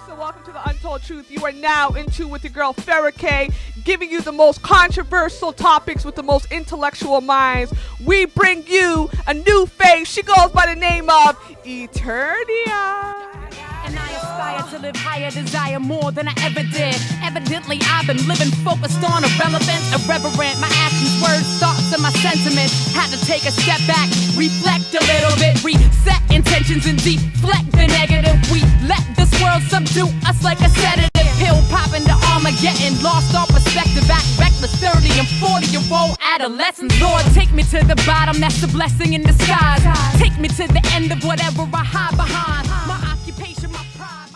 So welcome to the Untold Truth. You are now in tune with your girl Farrah K, giving you the most controversial topics with the most intellectual minds. We bring you a new face. She goes by the name of Eternia. And I aspire to live higher, desire more than I ever did. Evidently, I've been living focused on irrelevant, irreverent. My actions, words, thoughts, and my sentiments. Had to take a step back, reflect a little bit, reset intentions and deflect the negative. We let this world subdue us like a sedative. Pill popping the Armageddon, lost all perspective. Act reckless, 30 and 40-year-old adolescents. Lord, take me to the bottom, that's a blessing in disguise. Take me to the end of whatever I hide behind. My occupation, my pride.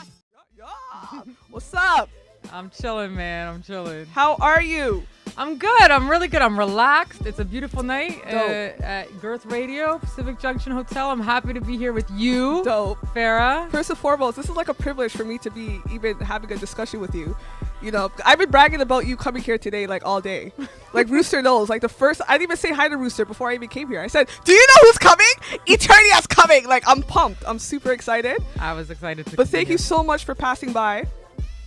What's up? I'm chilling, man. I'm chilling. How are you? I'm good. I'm really good. I'm relaxed. It's a beautiful night Dope. at Girth Radio, Pacific Junction Hotel. I'm happy to be here with you, Dope. Farrah. First and foremost, this is like a privilege for me to be even having a discussion with you. You know, I've been bragging about you coming here today like all day. Like Rooster knows. Like the first, I didn't even say hi to Rooster before I even came here. I said, "Do you know who's coming? Eternia's coming!" Like I'm pumped. I'm super excited. I was excited to. But thank you so much for passing by.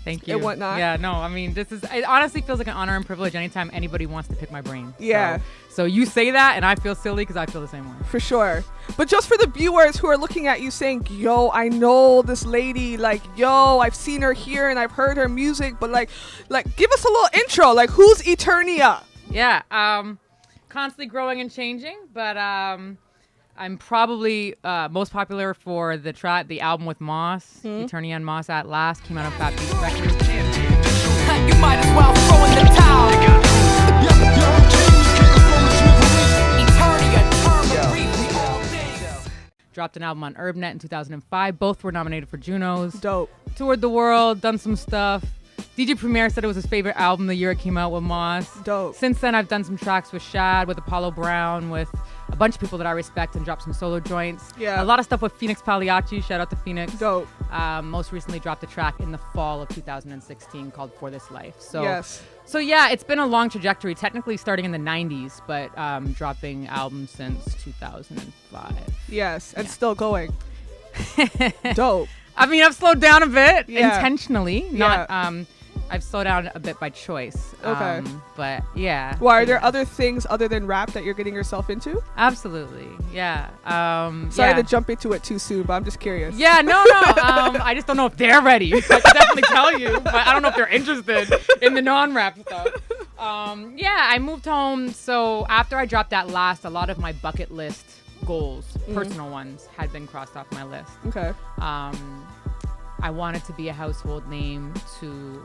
Thank you. And whatnot. Yeah, no, I mean, it honestly feels like an honor and privilege anytime anybody wants to pick my brain. Yeah. So you say that, and I feel silly because I feel the same way. For sure. But just for the viewers who are looking at you saying, yo, I know this lady, like, yo, I've seen her here and I've heard her music, but like give us a little intro. Like, who's Eternia? Yeah, constantly growing and changing, but I'm probably most popular for the album with Moss, Eternia and Moss at Last, came out on Fat Beats Records. You might as well throw in the towel. Dropped an album on UrbNet in 2005. Both were nominated for Junos. Dope. Toured the world, done some stuff. DJ Premier said it was his favorite album the year it came out with Moss. Dope. Since then, I've done some tracks with Shad, with Apollo Brown, with a bunch of people that I respect, and dropped some solo joints. Yeah. A lot of stuff with Phoenix Pagliacci. Shout out to Phoenix. Dope. Most recently dropped a track in the fall of 2016 called For This Life. So, Yes. So yeah, it's been a long trajectory, technically starting in the 90s, but dropping albums since 2005. Yes. And still going. Dope. I mean, I've slowed down a bit Yeah. intentionally. Not I've slowed down a bit by choice. Okay. But yeah. Why are there other things other than rap that you're getting yourself into? Absolutely. Yeah. Sorry to jump into it too soon, but I'm just curious. Yeah, no. I just don't know if they're ready. I can definitely tell you, but I don't know if they're interested in the non-rap stuff. Yeah, I moved home. So after I dropped that Last, a lot of my bucket list goals, personal ones, had been crossed off my list. Okay. I wanted to be a household name to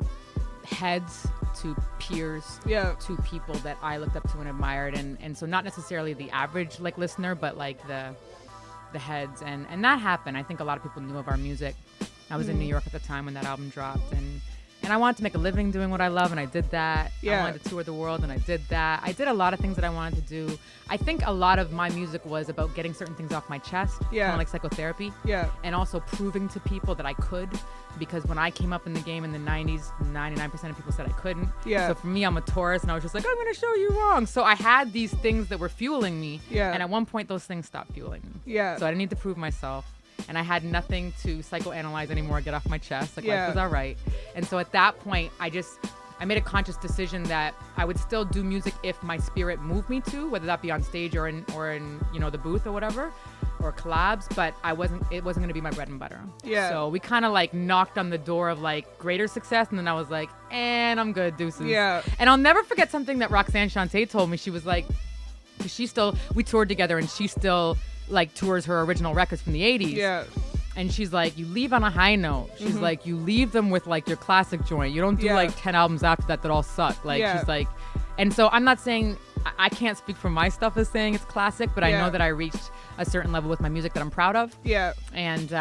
heads, to peers, to people that I looked up to and admired, and so not necessarily the average like listener, but like the heads, and that happened. I think a lot of people knew of our music. I was in New York at the time when that album dropped, and I wanted to make a living doing what I love, and I did that. I wanted to tour the world, and I did that. I did a lot of things that I wanted to do. I think a lot of my music was about getting certain things off my chest, kind of like psychotherapy, and also proving to people that I could, because when I came up in the game in the 90s, 99% of people said I couldn't. So for me, I'm a Taurus, and I was just like, I'm going to show you wrong. So I had these things that were fueling me, and at one point, those things stopped fueling me. So I didn't need to prove myself. And I had nothing to psychoanalyze anymore, get off my chest. Like, life was all right. And so at that point, I made a conscious decision that I would still do music if my spirit moved me to, whether that be on stage or in the booth or whatever, or collabs, but it wasn't going to be my bread and butter. So we kind of like knocked on the door of like greater success, and then I was like, and I'm good, deuces. And I'll never forget something that Roxanne Shante told me. She was like, we toured together, and she still like tours her original records from the 80s. And she's like, you leave on a high note. She's like, you leave them with like your classic joint. You don't do like 10 albums after that all suck. Like she's like, and so I'm not saying, I can't speak for my stuff as saying it's classic, but I know that I reached a certain level with my music that I'm proud of. And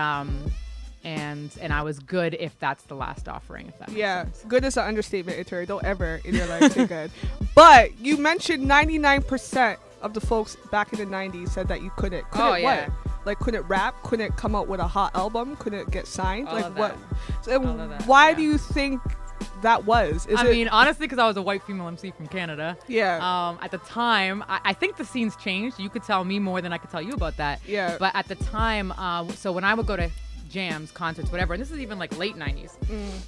I was good if that's the last offering, if that makes sense. Good is an understatement, Eternia. Don't ever in your life say good. But you mentioned 99% of the folks back in the 90s said that you couldn't what? Like couldn't rap, couldn't come out with a hot album, couldn't get signed. All like of what? that. So, All of that, why do you think that was? I mean, honestly, because I was a white female MC from Canada. At the time, I think the scene's changed. You could tell me more than I could tell you about that. But at the time, so when I would go to jams, concerts, whatever. And this is even like late 90s,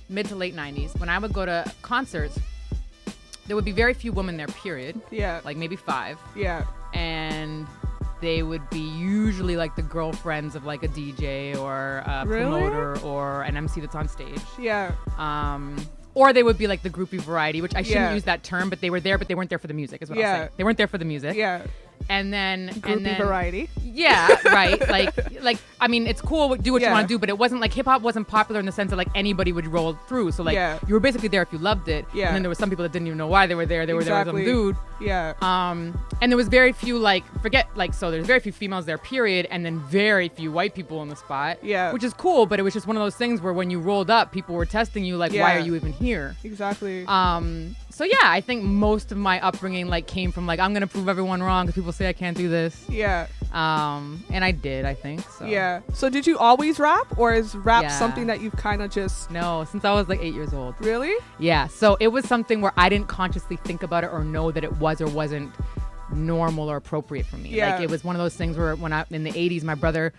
mid to late 90s. When I would go to concerts, there would be very few women there, period. Yeah. Like maybe 5. Yeah. And they would be usually like the girlfriends of like a DJ or a promoter or an MC that's on stage. Yeah. Or they would be like the groupie variety, which I shouldn't use that term, but they were there, but they weren't there for the music, is what I'll say. They weren't there for the music. Yeah. And then groupie variety. Yeah, right. Like I mean, it's cool, do what you want to do, but it wasn't like hip hop wasn't popular in the sense that like anybody would roll through. So like you were basically there if you loved it. Yeah. And then there was some people that didn't even know why they were there. They were there with some dude. Yeah. And there was very few there's very few females there, period, and then very few white people on the spot. Yeah. Which is cool, but it was just one of those things where when you rolled up, people were testing you like, why are you even here? Exactly. So yeah, I think most of my upbringing like came from like, I'm gonna prove everyone wrong because people say I can't do this. Yeah. And I did, I think. So. Yeah. So did you always rap, or is rap something that you've kind of just? No, since I was like 8 years old. Really? Yeah. So it was something where I didn't consciously think about it or know that it was or wasn't normal or appropriate for me. Yeah. Like it was one of those things where when in the 80s, my brother,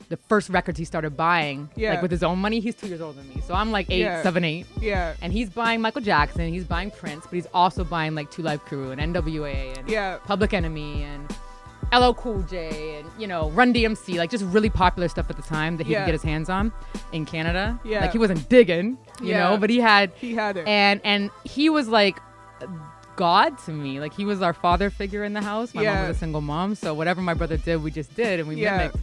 the first records he started buying, like with his own money, he's 2 years older than me. So I'm like 7, 8. Yeah. And he's buying Michael Jackson, he's buying Prince, but he's also buying like 2 Live Crew and NWA and Public Enemy and LL Cool J and, you know, Run DMC, like just really popular stuff at the time that he could get his hands on in Canada. Yeah. Like he wasn't digging, you know, but he had it. And he was like God to me. Like he was our father figure in the house. My mom was a single mom. So whatever my brother did, we just did and we mimicked.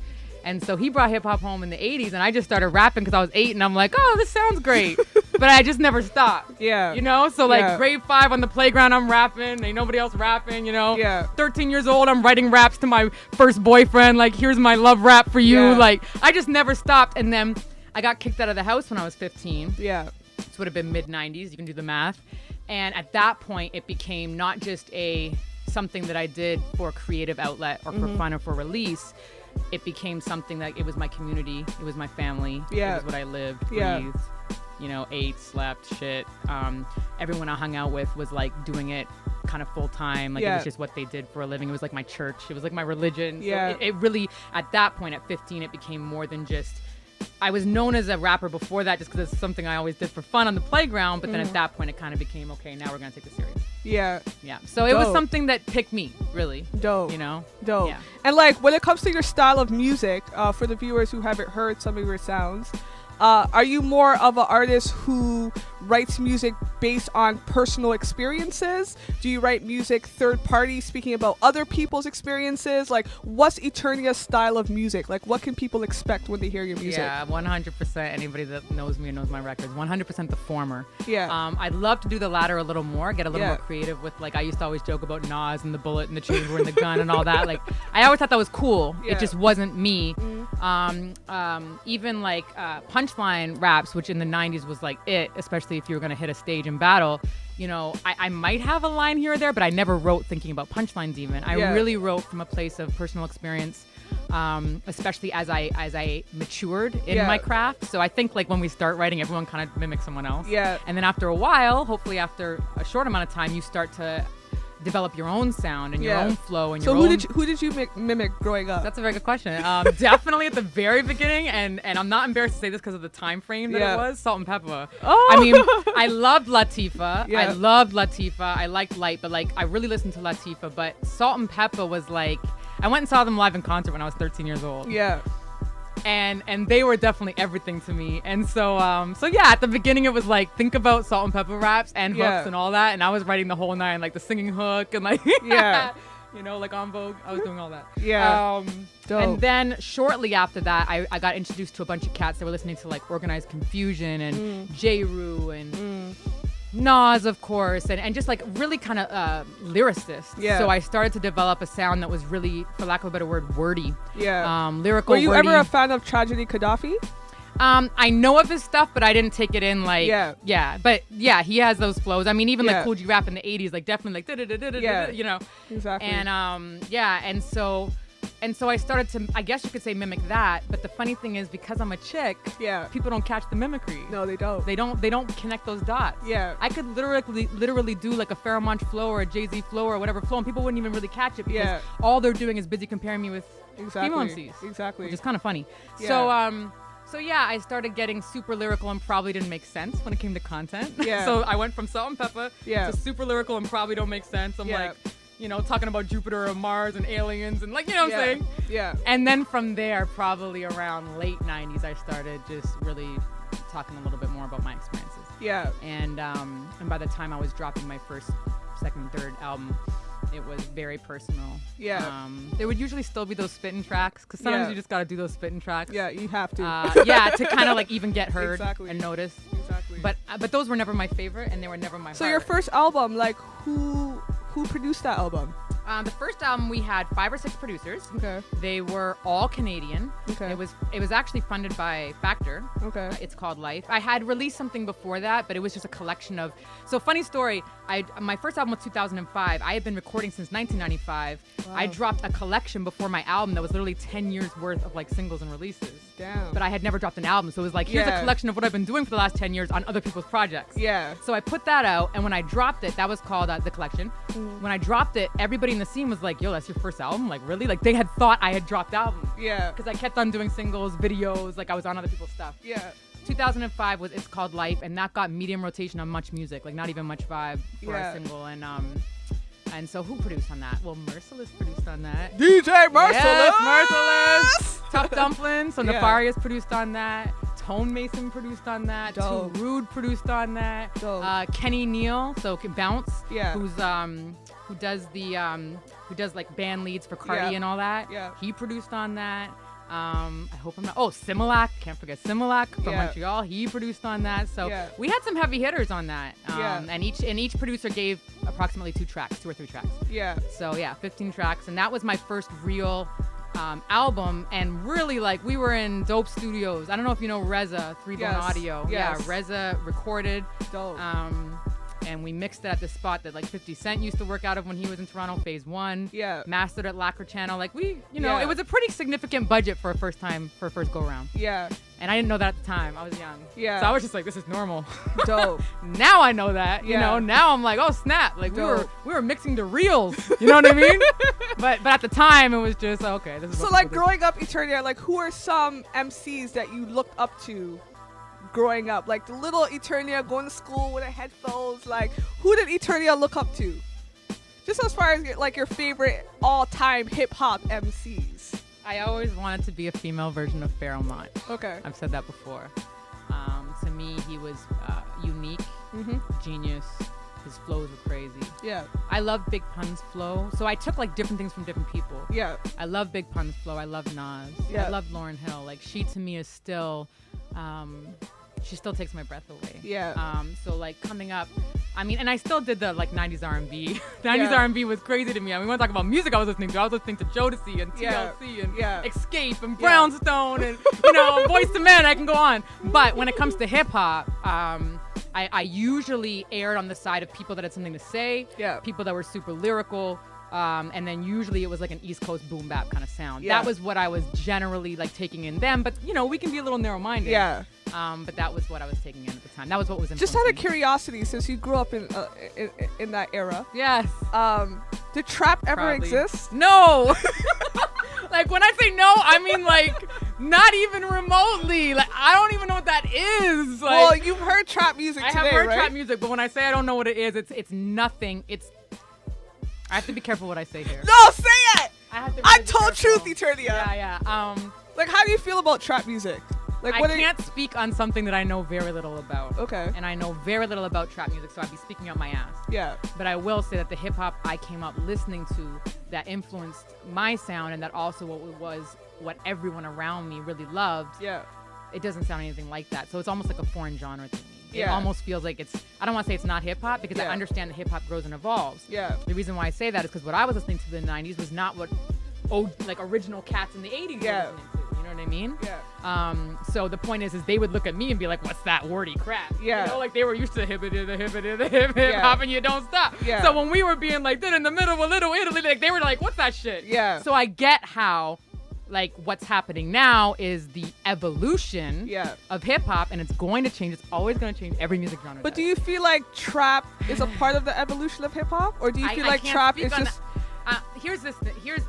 And so he brought hip hop home in the 80s and I just started rapping because I was 8 and I'm like, oh, this sounds great. But I just never stopped. Yeah. You know? So like grade 5 on the playground, I'm rapping. Ain't nobody else rapping, you know? Yeah. 13 years old, I'm writing raps to my first boyfriend. Like, here's my love rap for you. Yeah. Like, I just never stopped. And then I got kicked out of the house when I was 15. Yeah. This would have been mid 90s. You can do the math. And at that point, it became not just something that I did for a creative outlet or for fun or for release. It became something that it was my community, it was my family, it was what I lived, breathed, you know, ate, slept, shit. Everyone I hung out with was like doing it kind of full time, like it was just what they did for a living. It was like my church, it was like my religion. So it really, at that point at 15, it became more than just, I was known as a rapper before that just because it's something I always did for fun on the playground, but then at that point it kind of became, okay, now we're gonna take this serious. Yeah. Yeah. So it was something that picked me, really. Dope. You know? Dope. Yeah. And like when it comes to your style of music, for the viewers who haven't heard some of your sounds, are you more of an artist who writes music based on personal experiences? Do you write music third party, speaking about other people's experiences? Like, what's Eternia's style of music? Like, what can people expect when they hear your music? Yeah, 100%. Anybody that knows me and knows my records, 100% the former. Yeah. I'd love to do the latter a little more, get a little more creative with, like, I used to always joke about Nas and the bullet and the chamber and the gun and all that. Like, I always thought that was cool. It just wasn't me. Even like punchline raps, which in the 90s was like it, especially if you were going to hit a stage in battle, you know, I might have a line here or there, but I never wrote thinking about punchlines even. I really wrote from a place of personal experience, especially as I matured in my craft. So I think like when we start writing, everyone kind of mimics someone else. Yeah. And then after a while, hopefully after a short amount of time, you start to develop your own sound and your own flow and your own. So who did you mimic growing up? That's a very good question. Definitely at the very beginning, and I'm not embarrassed to say this because of the time frame that it was, Salt and Pepper. Oh. I mean, I loved Latifah. Yeah. I loved Latifah. I liked Light, but like I really listened to Latifah. But Salt and Pepper was like, I went and saw them live in concert when I was 13 years old. Yeah. And they were definitely everything to me. And so yeah, at the beginning it was like, think about Salt and Pepper raps and hooks and all that. And I was writing the whole nine, like the singing hook and like, you know, like on Vogue, I was doing all that. Yeah. And then shortly after that, I got introduced to a bunch of cats that were listening to like Organized Confusion and J. Rue and Nas, of course, and just like really kind of lyricist. Yeah. So I started to develop a sound that was really, for lack of a better word, wordy. Yeah. Lyrical. Were you wordy. ever a fan of Tragedy Gaddafi? I know of his stuff, but I didn't take it in like, but yeah, he has those flows. I mean, even like Cool G rap in the 80s, like definitely like, you know. Exactly. And, and so I started to, I guess you could say, mimic that. But the funny thing is, because I'm a chick, people don't catch the mimicry. No, they don't. They don't connect those dots. Yeah. I could literally do like a Pharoah Monch flow or a Jay-Z flow or whatever flow, and people wouldn't even really catch it because all they're doing is busy comparing me with female MCs. Exactly. Which is kind of funny. Yeah. So yeah, I started getting super lyrical and probably didn't make sense when it came to content. Yeah. So I went from Salt and Pepper to super lyrical and probably don't make sense. I'm like, you know, talking about Jupiter and Mars and aliens and like, you know what I'm saying? Yeah. And then from there, probably around late 90s, I started just really talking a little bit more about my experiences. Yeah. And by the time I was dropping my first, second, third album, it was very personal. Yeah. There would usually still be those spitting tracks because sometimes you just got to do those spitting tracks. Yeah, you have to. To kind of like even get heard and noticed. Exactly. But those were never my favorite and they were never my So your first album, like who produced that album? The first album we had 5 or 6 producers. Okay. They were all Canadian. Okay. It was actually funded by Factor. Okay. It's called Life. I had released something before that, but it was just a collection of. So funny story. My first album was 2005. I had been recording since 1995. Wow. I dropped a collection before my album that was literally 10 years worth of like singles and releases. Damn. But I had never dropped an album, so it was like here's a collection of what I've been doing for the last 10 years on other people's projects. Yeah. So I put that out, and when I dropped it, that was called The Collection. When I dropped it, everybody in the scene was like, yo, that's your first album? Like, really? Like, they had thought I had dropped albums. Yeah. Because I kept on doing singles, videos, like I was on other people's stuff. Yeah. 2005 was It's Called Life, and that got medium rotation on Much Music, like not even Much Vibe for a single. And so who produced on that? Well, Merciless produced on that. DJ Merciless! Yes, Merciless! Tough Dumplings, so Nefarious produced on that. Tone Mason produced on that. Too Rude produced on that. Kenny Neal, so Bounce, who does like band leads for Cardi and all that. Yeah. He produced on that. I hope I'm not. Oh, Similac, can't forget Similac from Montreal. He produced on that. So we had some heavy hitters on that. And each producer gave approximately 2 or 3 tracks. Yeah. So 15 tracks, and that was my first real album. And really, like, we were in dope studios. I don't know if you know Reza 3-Bone Audio. Yes. Yeah, Reza recorded. Dope. And we mixed it at the spot that like 50 Cent used to work out of when he was in Toronto, Phase 1. Yeah. Mastered at Lacquer Channel. Like it was a pretty significant budget for a first go around. Yeah. And I didn't know that at the time. I was young. Yeah. So I was just like, this is normal. Dope. Now I know that. You know, now I'm like, oh snap. Like we were mixing the reels. You know what I mean? But at the time it was just okay. This is so like growing up Eternia, like who are some MCs that you looked up to? Growing up, like the little Eternia going to school with the headphones, like who did Eternia look up to? Just as far as like your favorite all-time hip-hop MCs. I always wanted to be a female version of Pharoah Monch. Okay. I've said that before. To me, he was unique, genius. His flows were crazy. Yeah. I love Big Pun's flow. So I took like different things from different people. Yeah. I love Big Pun's flow. I love Nas. Yeah. I love Lauryn Hill. Like she to me is still she still takes my breath away. Yeah. So like coming up, I mean, and I still did the like 90s R&B. 90s R&B was crazy to me. I mean, we want to talk about music I was listening to. I was listening to Jodeci and TLC and Escape and Brownstone and, Boys to Men. I can go on. But when it comes to hip hop, I usually aired on the side of people that had something to say, people that were super lyrical, and then usually it was like an East Coast boom bap kind of sound. That was what I was generally like taking in them, but we can be a little narrow-minded. Yeah. But that was what I was taking in at the time. That was what was in. Just out of curiosity, since you grew up in that era. Yes. Did trap ever exist? No. Like when I say no, I mean like not even remotely. Like I don't even know what that is. Like, well, you've heard trap music today, I have heard right? trap music, but when I say I don't know what it is, it's nothing. I have to be careful what I say here. No, say it. I told careful. truth, Eternia. Yeah. Like, how do you feel about trap music? Like, I can't speak on something that I know very little about. Okay. And I know very little about trap music, so I'd be speaking out my ass. Yeah. But I will say that the hip hop I came up listening to that influenced my sound, and that also what everyone around me really loved. Yeah. It doesn't sound anything like that, so it's almost like a foreign genre to me. Yeah. It almost feels like I don't want to say it's not hip hop because I understand that hip hop grows and evolves. Yeah. The reason why I say that is because what I was listening to in the 90s was not what original cats in the 80s were listening to. You know what I mean? Yeah. So the point is they would look at me and be like, what's that wordy crap? Yeah. Like they were used to hip hop and you don't stop. Yeah. So when we were being like, then in the middle of Little Italy, like they were like, what's that shit? Yeah. So I get how like what's happening now is the evolution of hip hop, and it's going to change. It's always going to change. Every music genre. But do you feel like trap is a part of the evolution of hip hop, or do you feel like trap is just? Here's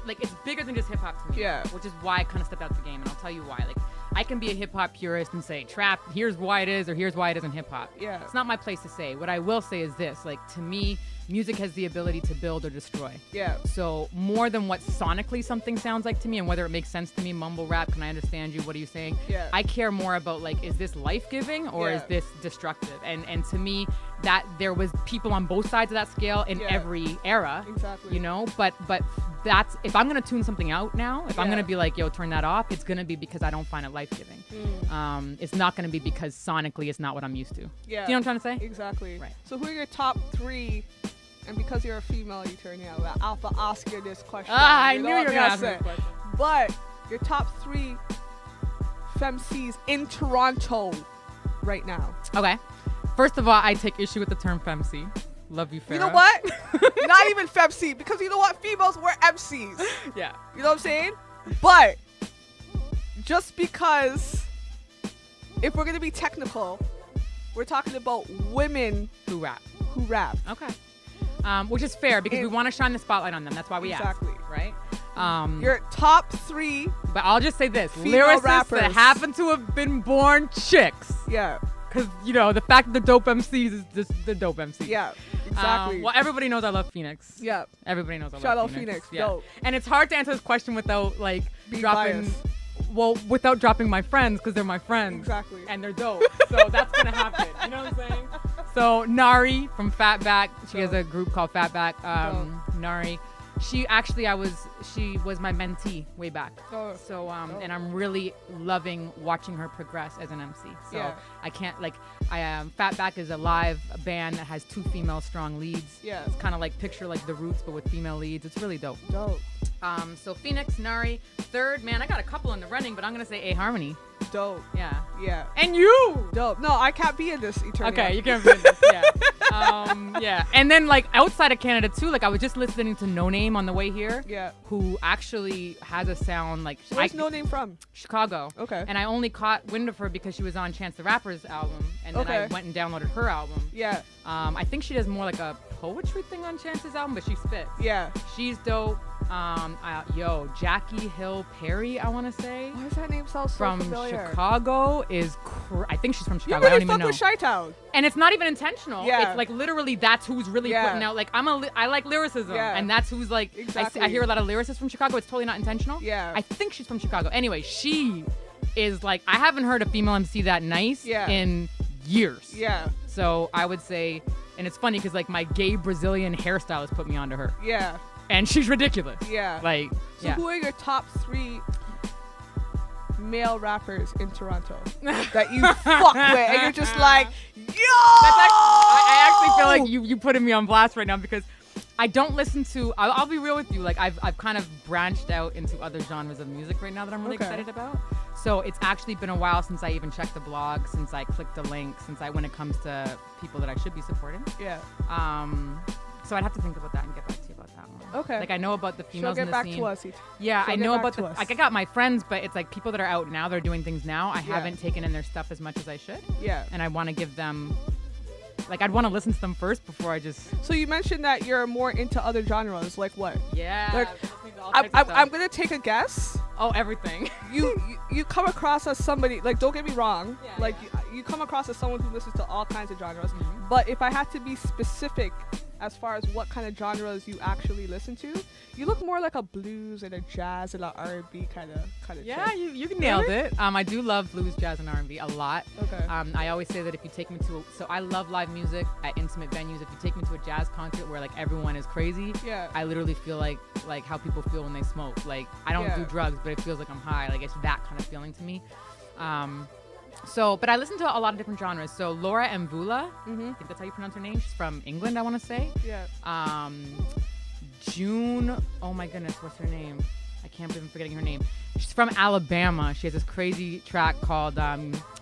like it's bigger than just hip hop to me. Yeah. Which is why I kind of stepped out of the game, and I'll tell you why. Like I can be a hip hop purist and say trap, here's why it is, or here's why it isn't hip hop. Yeah. It's not my place to say. What I will say is this, like, to me, music has the ability to build or destroy. Yeah. So more than what sonically something sounds like to me and whether it makes sense to me, mumble rap, can I understand you, what are you saying? Yeah. I care more about, like, is this life-giving or is this destructive? And to me, that there was people on both sides of that scale in every era. Exactly. You know, but that's, if I'm gonna tune something out now, if I'm gonna be like, yo, turn that off, it's gonna be because I don't find it life-giving. It's not gonna be because sonically it's not what I'm used to. Yeah. Do you know what I'm trying to say? Exactly. Right. So who are your top 3? And because you're a female Eternia, I'll ask you this question. I knew you were gonna ask me this question. But your top 3 femcs in Toronto right now. Okay. First of all, I take issue with the term femc. Love you, Farrah. You know what? Not even femc, because you know what? Females were MCs. Yeah. You know what I'm saying? But just because, if we're gonna be technical, we're talking about women Who rap. who rap. Okay. Which is fair because we want to shine the spotlight on them. That's why we Exactly. ask, right? Your top 3. But I'll just say this: female lyricists rappers that happen to have been born chicks. Yeah. Because, you know, the fact that they're dope MCs is just the dope MCs. Yeah. Exactly. Well, everybody knows I love Phoenix. Yeah. Everybody knows I Shout love out Phoenix. Phoenix. Dope. And it's hard to answer this question without, like, Being dropping... biased. Well, without dropping my friends, because they're my friends. Exactly. And they're dope. So that's going to happen. You know what I'm saying? So Nari from Fatback, she has a group called Fatback. Nari, she was my mentee way back. So and I'm really loving watching her progress as an MC. So I can't, like, Fatback is a live band that has 2 female strong leads. Yeah. It's kind of like picture like The Roots but with female leads. It's really dope. Dope. So Phoenix, Nari. Third, man, I got a couple in the running, but I'm gonna say A Harmony. Dope. Yeah. Yeah. And you. Dope. No, I can't be in this Eternia. Okay, you can't be in this. Yeah. Yeah. And then, like, outside of Canada too, like, I was just listening to No Name on the way here. Yeah. Who actually has a sound like Where's No Name from? Chicago. Okay. And I only caught wind of her because she was on Chance the Rapper's album, and then I went and downloaded her album. Yeah. I think she does more like a poetry thing on Chance's album, but she spits. Yeah. She's dope. Jackie Hill Perry, I want to say. Why does that name sound so from familiar? Chicago is I think she's from Chicago. You really I don't even fuck know. with Chi-Town. And it's not even intentional. Yeah. It's like literally that's who's really putting out. Like, I like lyricism, and that's who's like. Exactly. I hear a lot of lyricists from Chicago. It's totally not intentional. Yeah. I think she's from Chicago. Anyway, she is like, I haven't heard a female MC that nice in years. Yeah. So I would say, and it's funny because, like, my gay Brazilian hairstylist put me onto her. Yeah. And she's ridiculous. Yeah. Like, so who are your top 3 male rappers in Toronto that you fuck with and you're just like, yo? I actually feel like you putting me on blast right now because I don't listen to. I'll be real with you. Like, I've kind of branched out into other genres of music right now that I'm really excited about. So it's actually been a while since I even checked the blog, since I clicked a link, when it comes to people that I should be supporting. Yeah. So I'd have to think about that and get back to you about that one. Okay. Like, I know about the females in the scene. She'll get back to us. Yeah, I know about like, I got my friends, but it's like people that are out now, they're doing things now. I haven't taken in their stuff as much as I should. Yeah. And I want to give them, like, I'd want to listen to them first before I just. So you mentioned that you're more into other genres, like what? Yeah. Like, I'm gonna take a guess. Oh, everything. you come across as somebody, like, don't get me wrong, you come across as someone who listens to all kinds of genres. Mm-hmm. But if I had to be specific as far as what kind of genres you actually listen to, you look more like a blues and a jazz and an R&B kind of. Yeah, you nailed it. I do love blues, jazz, and R&B a lot. Okay. I always say that if you take me to, so I love live music at intimate venues. If you take me to a jazz concert where, like, everyone is crazy, I literally feel like how people feel when they smoke. Like, I don't do drugs, but it feels like I'm high. Like, it's that kind of feeling to me. But I listen to a lot of different genres. So Laura Mvula, I think that's how you pronounce her name. She's from England, I want to say. Yeah. June, oh my goodness, what's her name? I can't believe I'm forgetting her name. She's from Alabama. She has this crazy track called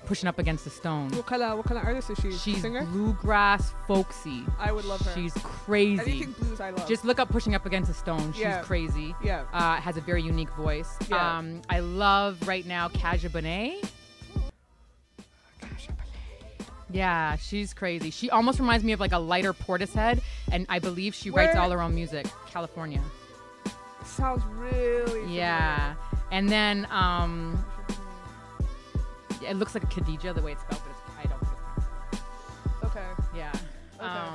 Pushing Up Against the Stone. What kind of artist is she? She's singer? Bluegrass, folksy. I would love her. She's crazy. Anything blues I love. Just look up Pushing Up Against the Stone. She's crazy. Yeah. Has a very unique voice. Yeah. I love right now Kaja Bonet. Yeah, she's crazy. She almost reminds me of, like, a lighter Portishead, and I believe she writes all her own music. California. Sounds really familiar. And then it looks like a Khadija the way it's spelled, but I don't think it's pronounced. Okay. Yeah. Okay.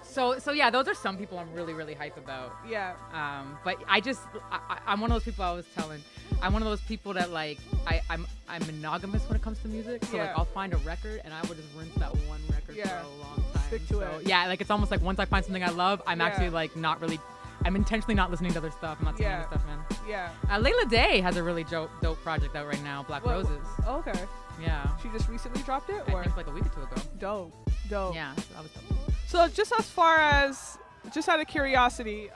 So yeah, those are some people I'm really, really hype about. Yeah. But I'm one of those people I was telling. I'm one of those people that like I'm monogamous when it comes to music. So like I'll find a record and I would just rinse that one record for a long time. Stick to it. Yeah, like it's almost like once I find something I love, I'm actually like not really. I'm intentionally not listening to other stuff. I'm not listening to other stuff, man. Yeah. Layla Day has a really dope project out right now, Black Roses. Okay. Yeah. She just recently dropped it, or I think like a week or two ago. Dope. Yeah, so that was dope. So just as far as, just out of curiosity,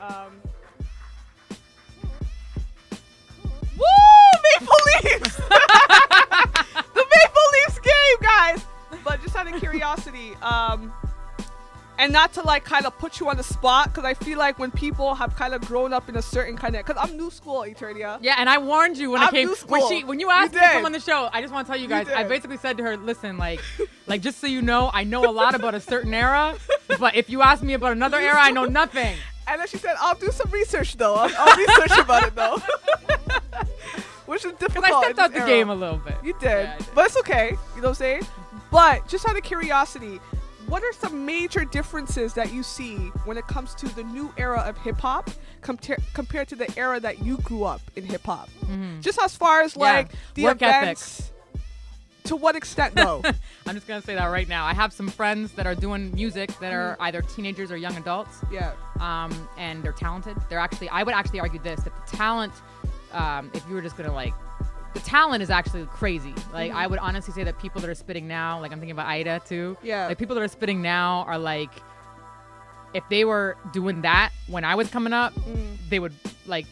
woo, Maple Leafs! The Maple Leafs game, guys! But just out of curiosity, and not to like kind of put you on the spot, because I feel like when people have kind of grown up in a certain kind of, because I'm new school, Eternia. Yeah, and I warned you when I came, when you asked me to come on the show. I just want to tell you guys, I basically said to her, listen, like just so you know, I know a lot about a certain era, but if you ask me about another era, I know nothing. And then she said, I'll do some research though. I'll research about it though. Which is difficult. Because I stepped out the game a little bit. You did. Yeah, but it's okay. You know what I'm saying? But just out of curiosity, what are some major differences that you see when it comes to the new era of hip hop compared to the era that you grew up in hip hop? Mm-hmm. Just as far as like the work events. Ethic. To what extent though? I'm just gonna say that right now. I have some friends that are doing music that are either teenagers or young adults. Yeah. And they're talented. I would actually argue this, that the talent, if you were just gonna like, the talent is actually crazy. Like I would honestly say that people that are spitting now, like I'm thinking about Ida too. Yeah. Like people that are spitting now are like, if they were doing that when I was coming up, they would like,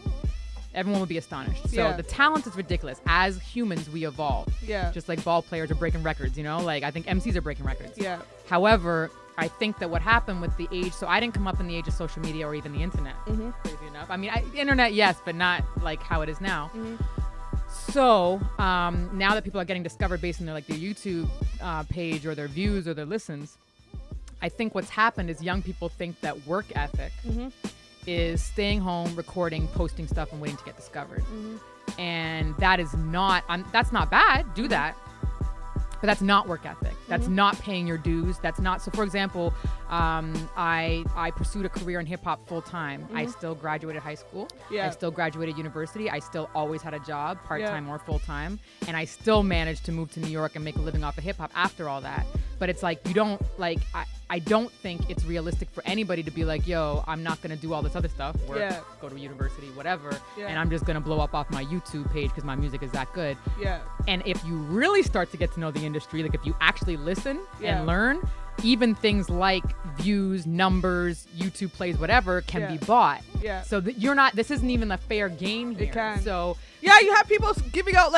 everyone would be astonished. So the talent is ridiculous. As humans, we evolve. Yeah. Just like ball players are breaking records, you know? Like I think MCs are breaking records. Yeah. However, I think that what happened with the age, so I didn't come up in the age of social media or even the internet, crazy enough. I mean, internet, yes, but not like how it is now. So now that people are getting discovered based on their YouTube page or their views or their listens, I think what's happened is young people think that work ethic is staying home, recording, posting stuff, and waiting to get discovered. And that is not, that's not bad. Do that. But that's not work ethic. That's not paying your dues. That's not. So, for example, I pursued a career in hip hop full time. I still graduated high school. I still graduated university. I still always had a job, part time or full time, and I still managed to move to New York and make a living off of hip hop after all that. But it's like you don't like. I don't think it's realistic for anybody to be like, yo, I'm not gonna do all this other stuff, work, go to university, whatever, and I'm just gonna blow up off my YouTube page because my music is that good. And if you really start to get to know the industry, like if you actually listen and learn, even things like views, numbers, YouTube plays, whatever, can be bought. So you're not. This isn't even a fair game here. It can. So you have people giving out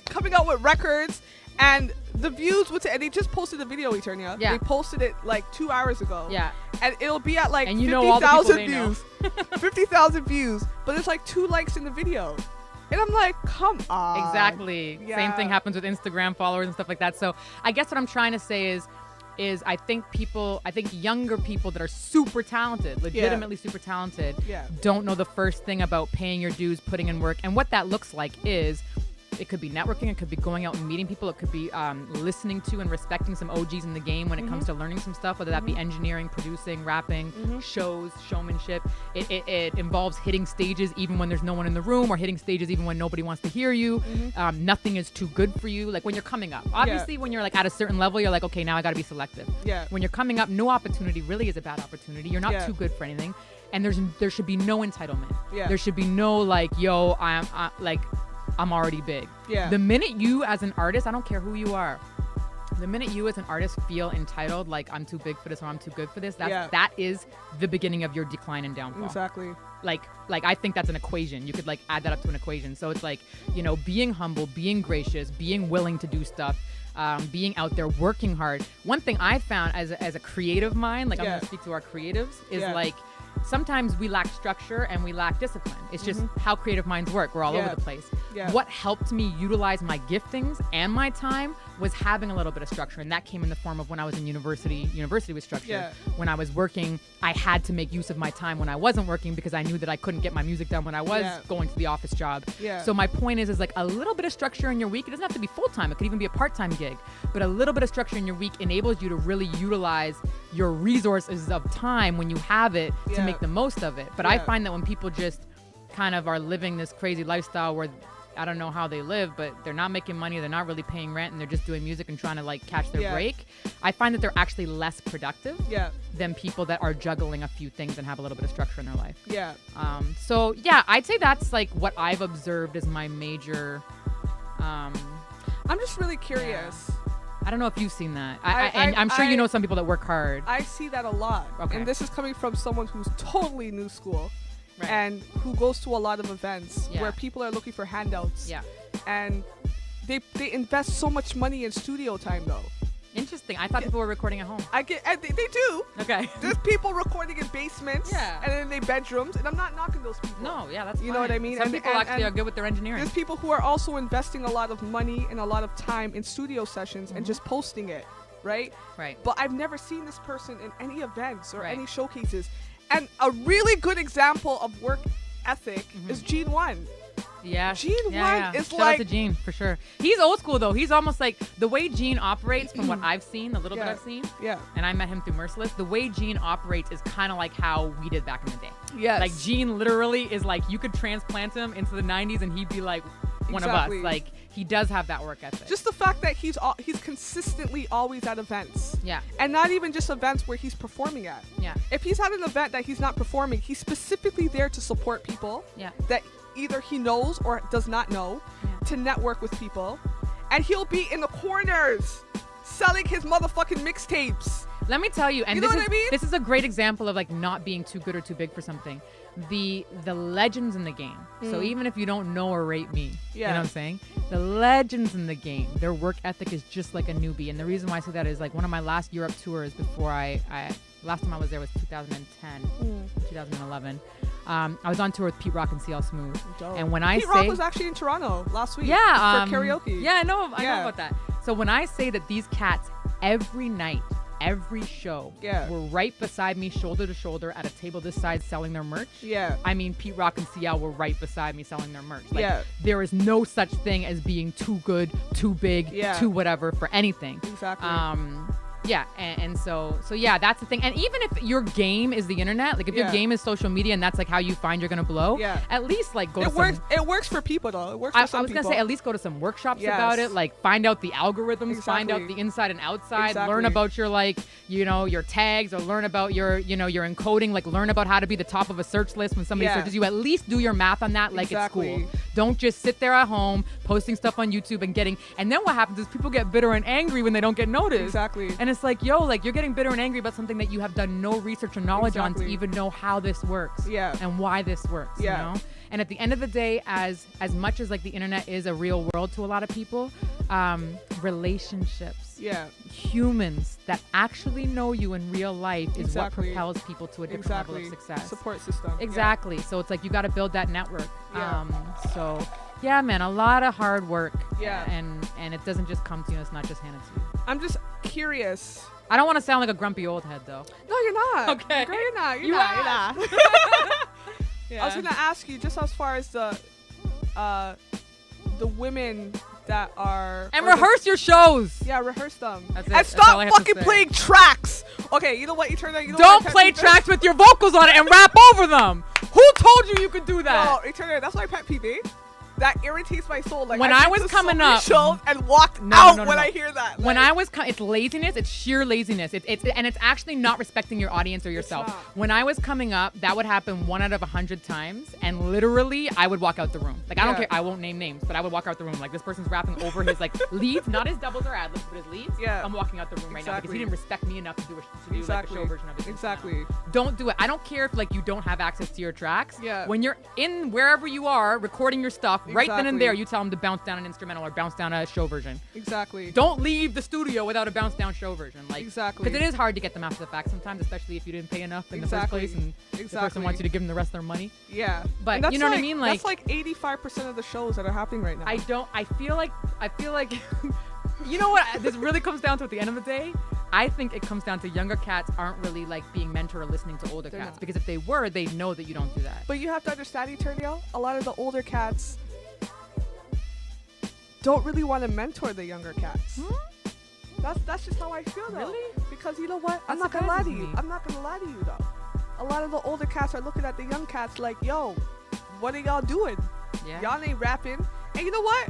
coming out with records. And the views and they just posted the video, Eternia. They posted it 2 hours ago. And it'll be at 50,000 views. 50,000 views. But there's 2 likes in the video. And I'm like, come on. Exactly. Same thing happens with Instagram followers and stuff like that. So I guess what I'm trying to say is I think younger people that are super talented, legitimately super talented, don't know the first thing about paying your dues, putting in work. And what that looks like is, it could be networking, it could be going out and meeting people, it could be listening to and respecting some OGs in the game when it comes to learning some stuff, whether that be engineering, producing, rapping, shows, showmanship. It involves hitting stages even when there's no one in the room, or hitting stages even when nobody wants to hear you. Nothing is too good for you. Like when you're coming up. Obviously, when you're at a certain level, you're like, okay, now I got to be selective. When you're coming up, no opportunity really is a bad opportunity. You're not too good for anything. And there should be no entitlement. There should be no yo, I'm already big. The minute you as an artist, I don't care who you are, the minute you as an artist feel entitled, I'm too big for this or I'm too good for this, that is the beginning of your decline and downfall. Exactly. I think that's an equation. You could add that up to an equation. So it's being humble, being gracious, being willing to do stuff, being out there, working hard. One thing I found as a creative mind, I'm going to speak to our creatives, is sometimes we lack structure and we lack discipline. It's just how creative minds work. We're all over the place. What helped me utilize my giftings and my time was having a little bit of structure, and that came in the form of when I was in university. University was structured. When I was working, I had to make use of my time when I wasn't working because I knew that I couldn't get my music done when I was going to the office job. So my point is like a little bit of structure in your week. It doesn't have to be full-time. It could even be a part-time gig, but a little bit of structure in your week enables you to really utilize your resources of time when you have it to make the most of it. But I find that when people just kind of are living this crazy lifestyle where I don't know how they live, but they're not making money, they're not really paying rent, and they're just doing music and trying to like catch their break, I find that they're actually less productive than people that are juggling a few things and have a little bit of structure in their life. So yeah, I'd say that's like what I've observed as my major I'm just really curious. I don't know if you've seen that. I'm sure you know some people that work hard. I see that a lot. And this is coming from someone who's totally new school. And who goes to a lot of events where people are looking for handouts. And they invest so much money in studio time though. Interesting. I thought people were recording at home. They do. Okay. There's people recording in basements and in their bedrooms, and I'm not knocking those people. No, that's you know what I mean? Some people actually are good with their engineering. There's people who are also investing a lot of money and a lot of time in studio sessions and just posting it, right? But I've never seen this person in any events or any showcases. And a really good example of work ethic is Gene One. Gene One is Shout like... out to Gene, for sure. He's old school, though. He's almost like... The way Gene operates, from what I've seen, the little bit I've seen, and I met him through Merciless, the way Gene operates is kind of like how we did back in the day. Like, Gene literally is like, you could transplant him into the 90s and he'd be like one of us. Like, he does have that work ethic. Just the fact that he's consistently always at events. And not even just events where he's performing at. If he's at an event that he's not performing, he's specifically there to support people that either he knows or does not know, to network with people. And he'll be in the corners selling his motherfucking mixtapes. Let me tell you, and you know what I mean? This is a great example of like not being too good or too big for something. The legends in the game. So even if you don't know or rate me, you know what I'm saying? The legends in the game, their work ethic is just like a newbie. And the reason why I say that is like one of my last Europe tours before last time I was there was 2010, 2011. I was on tour with Pete Rock and CL Smooth. Dope. And when Pete Rock was actually in Toronto last week for karaoke. Yeah, I know about that. So when I say that these cats every night, every show were right beside me, shoulder to shoulder at a table this size selling their merch. I mean, Pete Rock and CL were right beside me selling their merch. Like, there is no such thing as being too good, too big, too whatever for anything. Exactly. And so that's the thing. And even if your game is the internet, like if your game is social media and that's like how you find you're gonna blow, at least like go to some... It works for people though. It works for some people. I was gonna say at least go to some workshops about it, like find out the algorithms, find out the inside and outside, learn about your like, you know, your tags, or learn about your, you know, your encoding, like learn about how to be the top of a search list when somebody searches you. At least do your math on that like it's cool. Don't just sit there at home posting stuff on YouTube and then what happens is people get bitter and angry when they don't get noticed. And it's like, yo, like you're getting bitter and angry about something that you have done no research or knowledge on to even know how this works and why this works, you know? And at the end of the day, as much as like the internet is a real world to a lot of people, relationships, humans that actually know you in real life is what propels people to a different level of success. Support system. Exactly. So it's like you got to build that network. So yeah, man, a lot of hard work. And it doesn't just come to you. It's not just handed to you. I'm just curious. I don't want to sound like a grumpy old head though. No, you're not. Okay. Girl, you're not. You're not. I was gonna ask you just as far as the women that are rehearse your shows. Yeah, rehearse them. That's it. And stop fucking playing tracks. Okay, you know what? Don't play tracks with your vocals on it and rap over them. Who told you could do that? No, Eternia, that's my pet peeve. That irritates my soul. Like when I was coming up, shows and walked out when I hear that. When I was, it's laziness. It's sheer laziness. It's actually not respecting your audience or yourself. When I was coming up, that would happen 1 out of 100 times, and literally, I would walk out the room. Like I don't care. I won't name names, but I would walk out the room. Like this person's rapping over his like leads, not his doubles or ad libs, but his leads. I'm walking out the room right now because he didn't respect me enough to do like a show version of it. Don't do it. I don't care if like you don't have access to your tracks. When you're in wherever you are recording your stuff, Right then and there, you tell them to bounce down an instrumental or bounce down a show version. Exactly. Don't leave the studio without a bounce down show version. Like, exactly. Because it is hard to get them after the fact sometimes, especially if you didn't pay enough in the first place and the person wants you to give them the rest of their money. Yeah. But you know what I mean? Like, that's like 85% of the shows that are happening right now. I feel like you know what? This really comes down to, at the end of the day, I think it comes down to younger cats aren't really like being mentored or listening to older cats. Because if they were, they'd know that you don't do that. But you have to understand, Eternia, a lot of the older cats don't really want to mentor the younger cats. That's just how I feel, though. Really? Because you know what? I'm not gonna lie to you. I'm not gonna lie to you, though. A lot of the older cats are looking at the young cats like, yo, what are y'all doing? Yeah. Y'all ain't rapping. And you know what?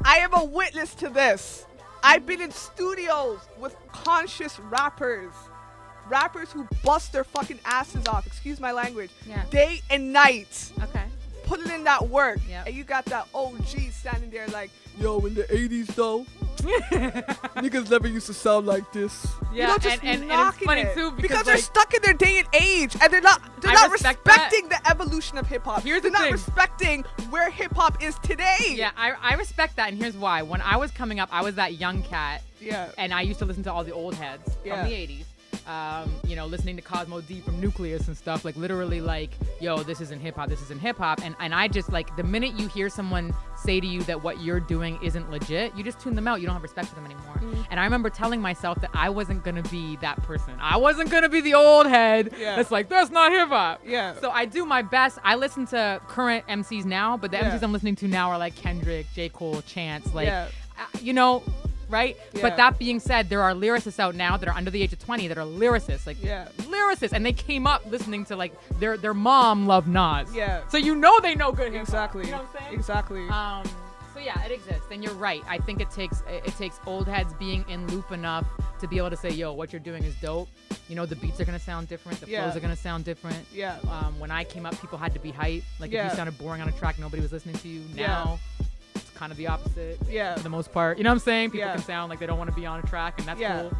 I am a witness to this. I've been in studios with conscious rappers who bust their fucking asses off, excuse my language, day and night. Okay. Putting in that work. Yep. And you got that OG standing there like, yo, in the 80s though, niggas never used to sound like this. Yeah, you know, just and it's funny too because they're stuck in their day and age, and they're not respecting the evolution of hip hop. They're not respecting where hip hop is today. Yeah, I respect that, and here's why. When I was coming up, I was that young cat. Yeah. And I used to listen to all the old heads from the 80s. You know, listening to Cosmo D from Nucleus and stuff, like literally like, yo, this isn't hip hop, and I just like, the minute you hear someone say to you that what you're doing isn't legit, you just tune them out. You don't have respect for them anymore. And I remember telling myself that I wasn't gonna be that person. I wasn't gonna be the old head that's like, that's not hip hop. Yeah. So I do my best. I listen to current MCs now, but the MCs I'm listening to now are like Kendrick, J. Cole, Chance, like you know, right? Yeah. But that being said, there are lyricists out now that are under the age of 20 that are lyricists, like lyricists, and they came up listening to like their mom loved Nas. Yeah. So you know they know good hip hop. Exactly. You know what I'm saying? Exactly. So yeah, it exists, and you're right. I think it takes old heads being in loop enough to be able to say, yo, what you're doing is dope. You know, the beats are gonna sound different, the flows are gonna sound different. Yeah. When I came up, people had to be hype. Like if you sounded boring on a track, nobody was listening to you. Now it's kind of the opposite. Yeah. For the most part. You know what I'm saying? People can sound like they don't want to be on a track, and that's cool.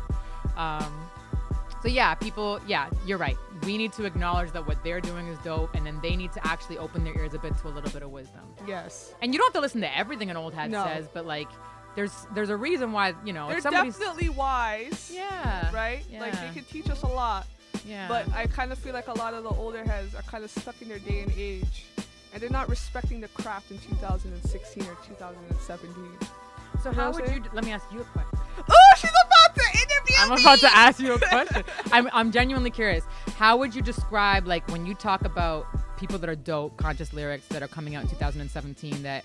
So yeah, people, you're right. We need to acknowledge that what they're doing is dope, and then they need to actually open their ears a bit to a little bit of wisdom. Yes. And you don't have to listen to everything an old head says, but like, there's a reason why, you know, they're if somebody's definitely wise. Yeah. Right? Yeah. Like, they can teach us a lot. Yeah. But I kind of feel like a lot of the older heads are kind of stuck in their day and age, and they're not respecting the craft in 2016 or 2017. So how would you? Let me ask you a question. Oh, she's about to interview I'm me. about to ask you a question. I'm genuinely curious. How would you describe, like, when you talk about people that are dope, conscious lyrics that are coming out in 2017 that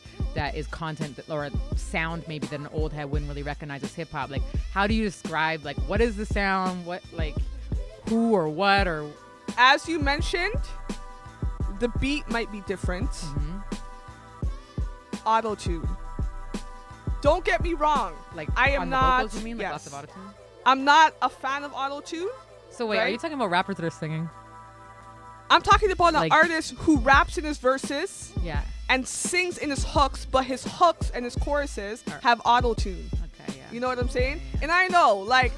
is content that, or sound maybe that an old head wouldn't really recognize as hip hop? Like, how do you describe, like, what is the sound? What, like, who or what or? As you mentioned, the beat might be different. Auto-tune. Don't get me wrong. Like, I am on not. The vocals, you mean? Like lots of auto-tune? I'm not a fan of auto-tune. So wait, are you talking about rappers that are singing? I'm talking about an artist who raps in his verses. Yeah. And sings in his hooks, but his hooks and his choruses have auto-tune. Okay, yeah. You know what I'm saying? Yeah. And I know, like,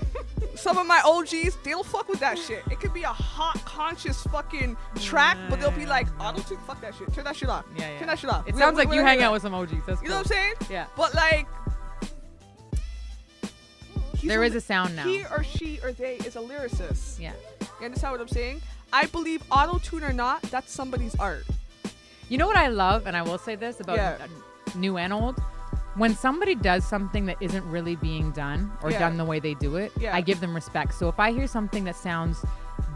some of my OGs, they don't fuck with that shit. It could be a hot, conscious fucking track, but they'll be like, auto-tune, fuck that shit. Turn that shit off. Yeah. Turn that shit off. It sounds like you hang out with some OGs. That's cool. You know what I'm saying? Yeah. But, like, there is a sound now. He or she or they is a lyricist. Yeah. You understand what I'm saying? I believe auto-tune or not, that's somebody's art. You know what I love, and I will say this about new and old? When somebody does something that isn't really being done or done the way they do it, I give them respect. So if I hear something that sounds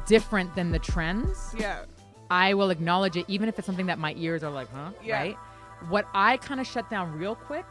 different than the trends, I will acknowledge it, even if it's something that my ears are like, huh? Right? What I kind of shut down real quick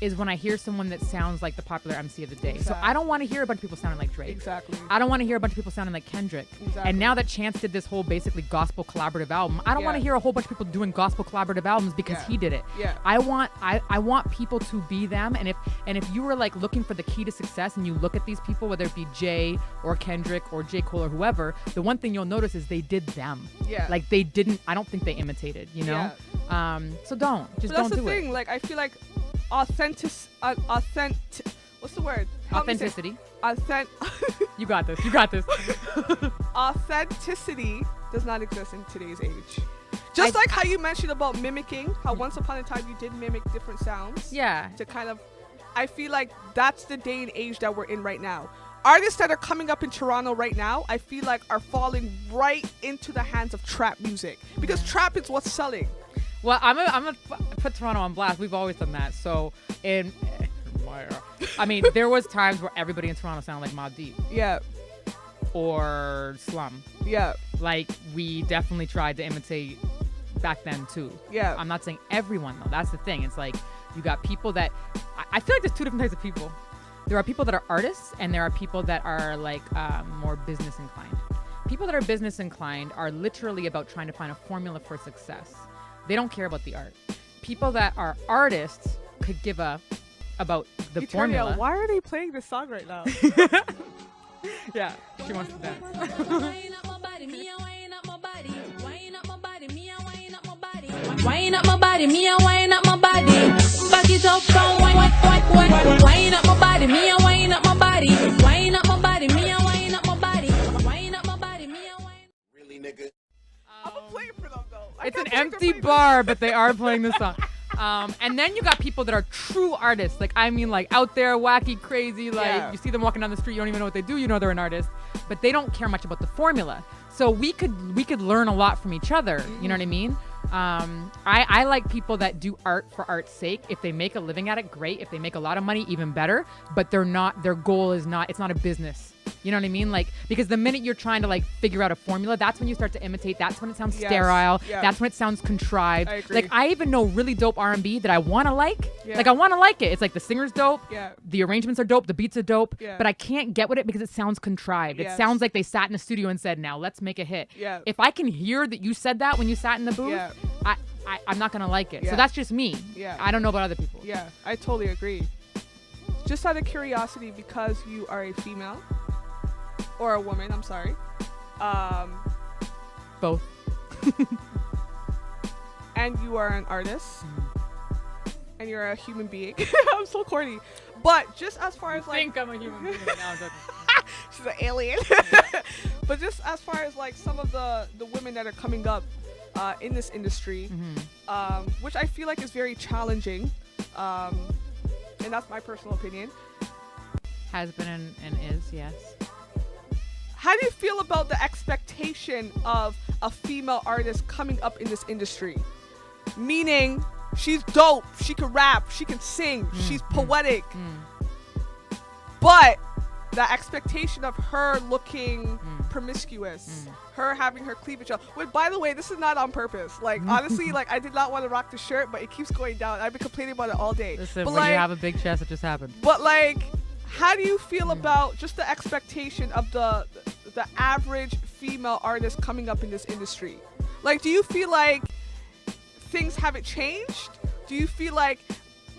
is when I hear someone that sounds like the popular MC of the day. So I don't want to hear a bunch of people sounding like Drake. Exactly. I don't want to hear a bunch of people sounding like Kendrick. Exactly. And now that Chance did this whole basically gospel collaborative album, I don't want to hear a whole bunch of people doing gospel collaborative albums because he did it. Yeah. I want people to be them. And if you were like looking for the key to success and you look at these people, whether it be Jay or Kendrick or J. Cole or whoever, the one thing you'll notice is they did them. Yeah. Like they didn't, I don't think they imitated, you know? Yeah. So don't. Just don't do it. That's the thing. Like, I feel like what's the word? Authenticity. You got this. Authenticity does not exist in today's age. Just like how you mentioned about mimicking, how once upon a time you did mimic different sounds. Yeah. To kind of, I feel like that's the day and age that we're in right now. Artists that are coming up in Toronto right now, I feel like are falling right into the hands of trap music because trap is what's selling. Well, I'm gonna put Toronto on blast. We've always done that. So I mean, there was times where everybody in Toronto sounded like Mobb Deep. Yeah. Or Slum. Yeah. Like, we definitely tried to imitate back then too. Yeah. I'm not saying everyone though. That's the thing. It's like you got people that I feel like there's two different types of people. There are people that are artists and there are people that are like more business inclined. People that are business inclined are literally about trying to find a formula for success. They don't care about the art. People that are artists could give a about the Eternia, formula. Why are they playing this song right now? Yeah, she wants to dance. Wind up my body, me a wind up my body. Wind up my body, me a wind up my body. Wind up my body, me a wind up my body. Back it up, come wind up my body, me a wind up my body. Wind up my body, me a wind up my body. Wind up my body, me a wind. Really, nigga? I'm gonna play it for them though. It's an empty bar, but they are playing the song. And then you got people that are true artists. Like, I mean, like out there, wacky, crazy. Like you see them walking down the street, you don't even know what they do. You know they're an artist, but they don't care much about the formula. So we could learn a lot from each other. You know what I mean? I like people that do art for art's sake. If they make a living at it, great. If they make a lot of money, even better. But their goal is not. It's not a business. You know what I mean? Like, because the minute you're trying to like figure out a formula, that's when you start to imitate. That's when it sounds sterile. Yeah. That's when it sounds contrived. I agree. Like, I even know really dope R&B that I want to like. Yeah. Like, I want to like it. It's like the singer's dope. Yeah. The arrangements are dope. The beats are dope. Yeah. But I can't get with it because it sounds contrived. It sounds like they sat in a studio and said, now let's make a hit. Yeah. If I can hear that you said that when you sat in the booth, I'm not going to like it. So that's just me. Yeah. I don't know about other people. Yeah, I totally agree. Just out of curiosity, because you are a female, or a woman, I'm sorry. Both. And you are an artist. And you're a human being. I'm so corny. But just as far as I like... think I'm a human being. No, I'm joking. She's an alien. But just as far as like some of the women that are coming up in this industry, which I feel like is very challenging. And that's my personal opinion. Has been and is, yes. How do you feel about the expectation of a female artist coming up in this industry? Meaning, she's dope, she can rap, she can sing, she's poetic. But the expectation of her looking promiscuous, her having her cleavage out. Which, by the way, this is not on purpose. Like, honestly, like, I did not want to rock the shirt, but it keeps going down. I've been complaining about it all day. Listen, but when like, you have a big chest, it just happened. But like, how do you feel about just the expectation of the average female artist coming up in this industry? Like, do you feel like things haven't changed? Do you feel like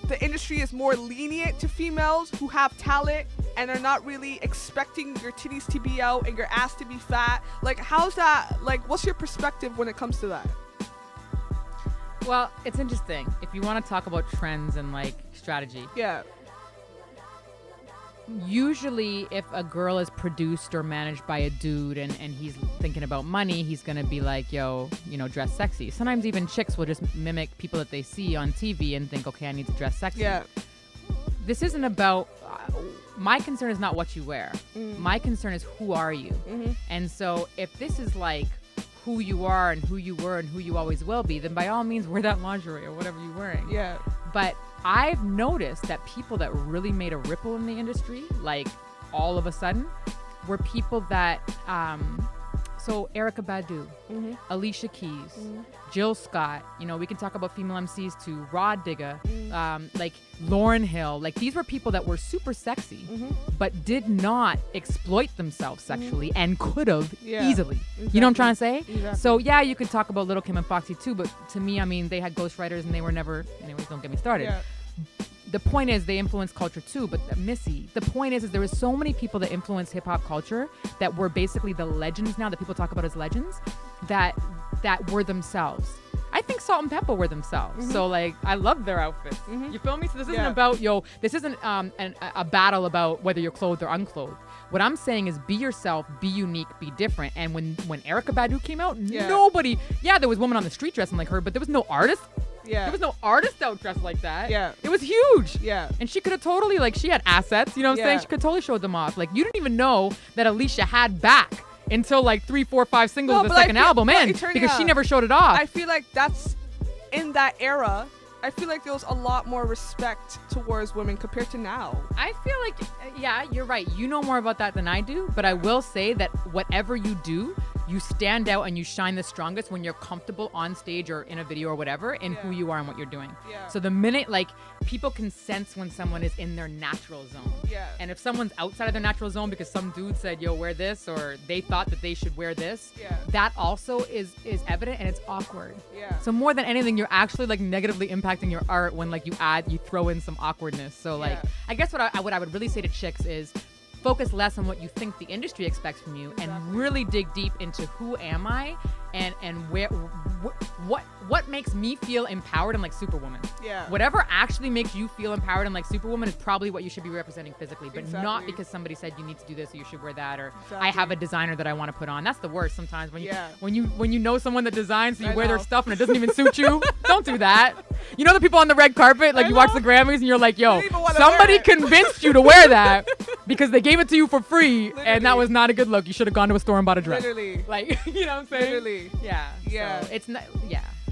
the industry is more lenient to females who have talent and are not really expecting your titties to be out and your ass to be fat? Like, how's that? Like, what's your perspective when it comes to that? Well, it's interesting. If you want to talk about trends and like strategy. Yeah. Usually if a girl is produced or managed by a dude and he's thinking about money, he's going to be like, yo, you know, dress sexy. Sometimes even chicks will just mimic people that they see on TV and think, okay, I need to dress sexy. Yeah. This isn't about, my concern is not what you wear. My concern is who are you? And so if this is like who you are and who you were and who you always will be, then by all means wear that lingerie or whatever you're wearing. Yeah. But I've noticed that people that really made a ripple in the industry, like all of a sudden, were people that, so Erykah Badu, Alicia Keys, Jill Scott, you know, we can talk about female MCs too, Rod Digga, like Lauryn Hill, like these were people that were super sexy, but did not exploit themselves sexually and could have easily. Exactly. You know what I'm trying to say? Exactly. So yeah, you could talk about Lil' Kim and Foxy too, but to me, I mean, they had ghostwriters and they were never, anyways, don't get me started. Yeah. The point is they influenced culture too, but Missy, the point is there was so many people that influenced hip hop culture that were basically the legends now that people talk about as legends that were themselves. I think Salt and Pepper were themselves. So like, I love their outfits. You feel me? So this isn't about, this isn't a battle about whether you're clothed or unclothed. What I'm saying is be yourself, be unique, be different. And when Erykah Badu came out, nobody, there was women on the street dressing like her, but there was no artist. There was no artist out dressed like that. It was huge. And she could have totally, like, she had assets, you know what I'm saying? She could totally show them off. Like, you didn't even know that Alicia had back until like 3, 4, 5 singles of the second album because she never showed it off. I feel like that's in that era. I feel like there was a lot more respect towards women compared to now. I feel like, you're right. You know more about that than I do, but I will say that whatever you do, you stand out and you shine the strongest when you're comfortable on stage or in a video or whatever in who you are and what you're doing. So the minute, like, people can sense when someone is in their natural zone. And if someone's outside of their natural zone because some dude said, yo, wear this, or they thought that they should wear this, that also is evident, and it's awkward. So more than anything, you're actually, like, negatively impacting your art when, like, you throw in some awkwardness. So like, I guess what I would really say to chicks is focus less on what you think the industry expects from you, and really dig deep into who am I and where what makes me feel empowered and like Superwoman. Whatever actually makes you feel empowered and like Superwoman is probably what you should be representing physically, but not because somebody said you need to do this or you should wear that, or I have a designer that I want to put on. That's the worst sometimes when you know someone that designs, so you wear their stuff and it doesn't even suit you. Don't do that. You know the people on the red carpet, like you watch the Grammys and you're like, yo, somebody convinced you to wear that because they gave it to you for free, and that was not a good look. You should have gone to a store and bought a dress. Like, you know what I'm saying? Literally. So it's not.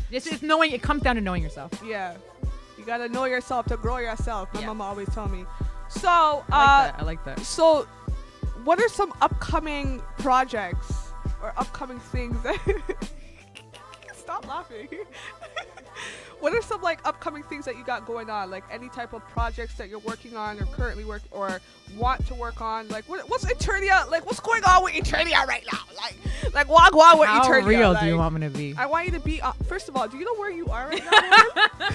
It's knowing. It comes down to knowing yourself. You gotta know yourself to grow yourself. My mama always told me. So I like that. So, what are some upcoming projects or upcoming things that? Stop laughing. What are some like upcoming things that you got going on? Like any type of projects that you're working on or currently work or want to work on? Like what's Eternia? Like what's going on with Eternia right now? Like wagwan with Eternia. How real like, do you want me to be? I want you to be. First of all, do you know where you are right now?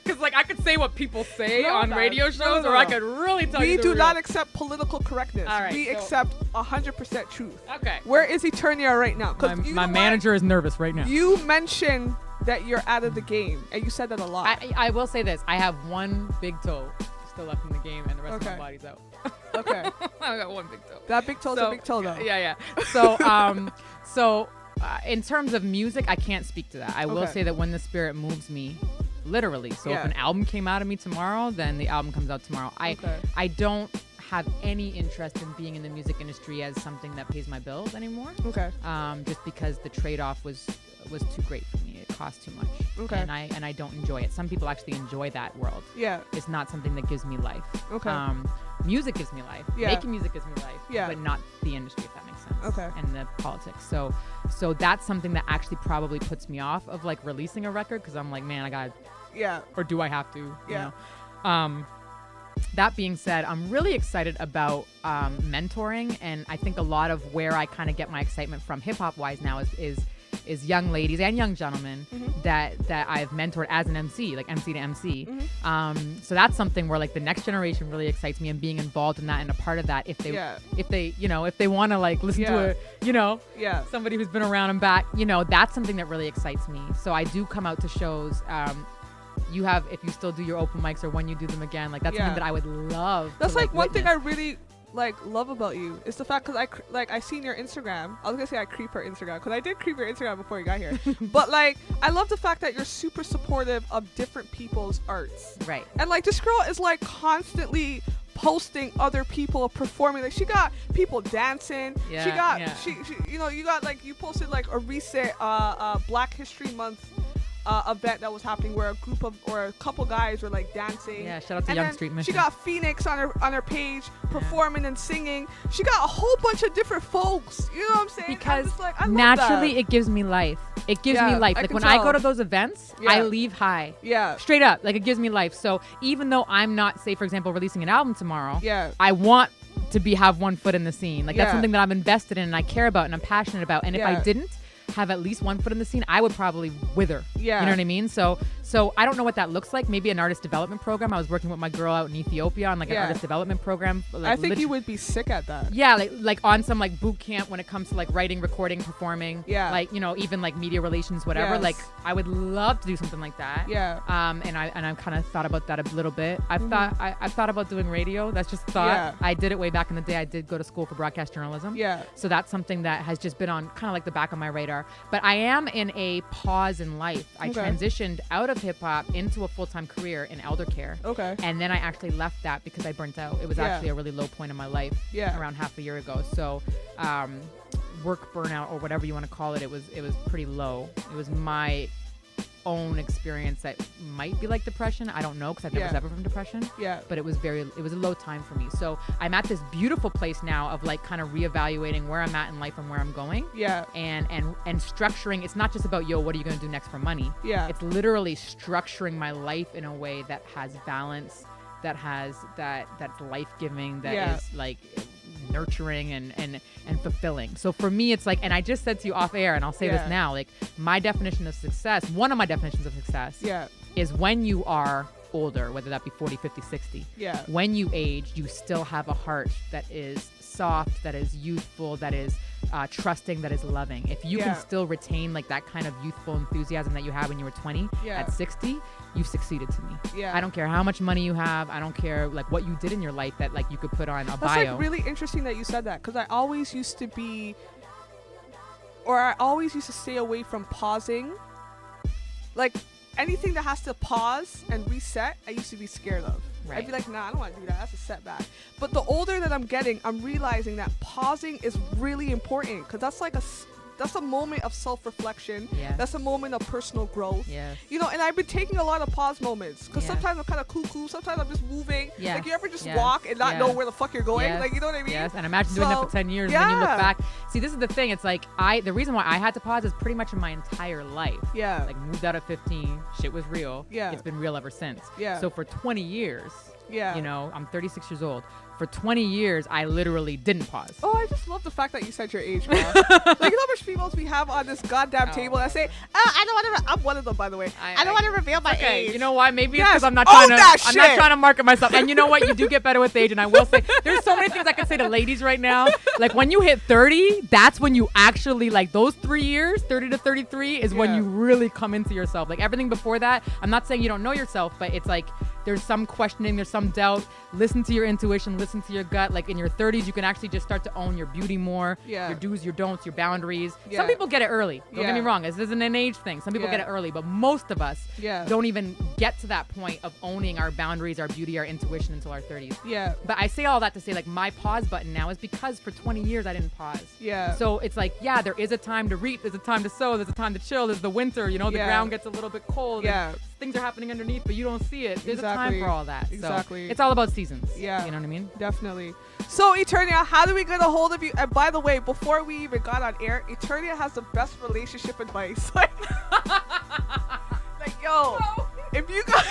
Because like I could say what people say on radio shows, or I could really tell you. We do not accept political correctness. All right, we accept 100% truth. Okay. Where is Eternia right now? Because my manager is nervous right now. You mentioned that you're out of the game, and you said that a lot. I will say this: I have one big toe still left in the game, and the rest of my body's out. Okay. I got one big toe. That big toe's a big toe, though. Yeah. So, in terms of music, I can't speak to that. I will say that when the spirit moves me, literally. So if an album came out of me tomorrow, then the album comes out tomorrow. I don't have any interest in being in the music industry as something that pays my bills anymore. Just because the trade-off was too great for me. It cost too much. And I don't enjoy it. Some people actually enjoy that world. It's not something that gives me life. Music gives me life. Making music gives me life. But not the industry, if that makes sense. And the politics. So that's something that actually probably puts me off of like releasing a record, because I'm like, man, I got or do I have to? You know? That being said, I'm really excited about mentoring, and I think a lot of where I kind of get my excitement from hip hop wise now is young ladies and young gentlemen that I've mentored as an MC, like MC to MC. So that's something where like the next generation really excites me, and being involved in that and a part of that. If they want to like listen to somebody who's been around and back, that's something that really excites me. So I do come out to shows. You have, if you still do your open mics or when you do them again, like that's something that I would love. That's to, like one witness. thing I really like love about you is the fact, because I seen your Instagram. I was gonna say I creep her Instagram, because I did creep your Instagram before you got here. But like I love the fact that you're super supportive of different people's arts. Right. And like this girl is like constantly posting other people performing. Like she got people dancing. She got she you got like, you posted like a recent Black History Month event that was happening where a couple guys were like dancing. Shout out to Young Street Mission. She got Phoenix on her page performing and singing. She got a whole bunch of different folks. You know what I'm saying? Because I naturally it gives me life. It gives me life. Like when I go to those events, I leave high. Straight up. Like it gives me life. So even though I'm not, say for example, releasing an album tomorrow, I want to have one foot in the scene. Like that's something that I'm invested in and I care about and I'm passionate about. And if I didn't have at least one foot in the scene, I would probably wither. You know what I mean? So So I don't know what that looks like. Maybe an artist development program. I was working with my girl out in Ethiopia on like an artist development program. Like, I think you would be sick at that. Yeah, like on some like boot camp when it comes to like writing, recording, performing. Yeah. Like, you know, even like media relations, whatever. Yes. Like I would love to do something like that. Yeah. And I've kind of thought about that a little bit. I've thought about doing radio. That's just a thought. Yeah. I did it way back in the day. I did go to school for broadcast journalism. Yeah. So that's something that has just been on kind of like the back of my radar. But I am in a pause in life. I transitioned out of hip hop into a full-time career in elder care. Okay. And then I actually left that because I burnt out. It was actually a really low point in my life. Yeah. Around half a year ago. So work burnout or whatever you want to call it, it was pretty low. It was my own experience that might be like depression. I don't know because I've never suffered from depression. Yeah. But it was a low time for me. So I'm at this beautiful place now of like kind of reevaluating where I'm at in life and where I'm going. Yeah. And structuring. It's not just about what are you going to do next for money? Yeah. It's literally structuring my life in a way that has balance, that's life-giving, that is like nurturing and fulfilling. So for me, it's like, and I just said to you off air, and I'll say this now, like my definition of success, one of my definitions of success is when you are older, whether that be 40, 50, 60. Yeah. When you age, you still have a heart that is soft, that is youthful, that is trusting, that is loving. If you can still retain like that kind of youthful enthusiasm that you had when you were 20, at 60, you've succeeded to me. Yeah. I don't care how much money you have. I don't care like what you did in your life that like you could put on a bio. That's like really interesting that you said that, because I always used to stay away from pausing. Like anything that has to pause and reset, I used to be scared of. Right. I'd be like, nah, I don't want to do that. That's a setback. But the older that I'm getting, I'm realizing that pausing is really important, because that's like that's a moment of self-reflection. Yeah. That's a moment of personal growth. Yes. You know, and I've been taking a lot of pause moments, because sometimes I'm kind of cuckoo. Sometimes I'm just moving. Yes. Like you ever just walk and not know where the fuck you're going? Yes. Like, you know what I mean? Yes. And imagine doing that for 10 years and then you look back. See, this is the thing. It's like the reason why I had to pause is pretty much in my entire life. Yeah. Like moved out at 15. Shit was real. Yeah. It's been real ever since. Yeah. So for 20 years, you know, I'm 36 years old. For 20 years, I literally didn't pause. Oh, I just love the fact that you said your age, bro. Like, you know how much females we have on this goddamn table that say, I don't want to, I'm one of them, by the way. I don't want to reveal my age. You know why? Maybe it's because I'm not trying to market myself. And you know what? You do get better with age. And I will say, there's so many things I can say to ladies right now. Like when you hit 30, that's when you actually, like those 3 years, 30 to 33 is when you really come into yourself. Like everything before that, I'm not saying you don't know yourself, but it's like, there's some questioning, there's some doubt. Listen to your intuition, listen to your gut. Like in your 30s, you can actually just start to own your beauty more, your do's, your don'ts, your boundaries. Some people get it early. Don't get me wrong. This isn't an age thing. Some people get it early, but most of us don't even get to that point of owning our boundaries, our beauty, our intuition until our 30s. Yeah. But I say all that to say, like, my pause button now is because for 20 years I didn't pause. Yeah. So it's like, there is a time to reap, there's a time to sow, there's a time to chill, there's the winter, you know, the ground gets a little bit cold. Yeah. Things are happening underneath, but you don't see it. There's a time for all that. Exactly. So it's all about seasons. Yeah. You know what I mean? Definitely. So, Eternia, how do we get a hold of you? And by the way, before we even got on air, Eternia has the best relationship advice. Like, yo, if you got...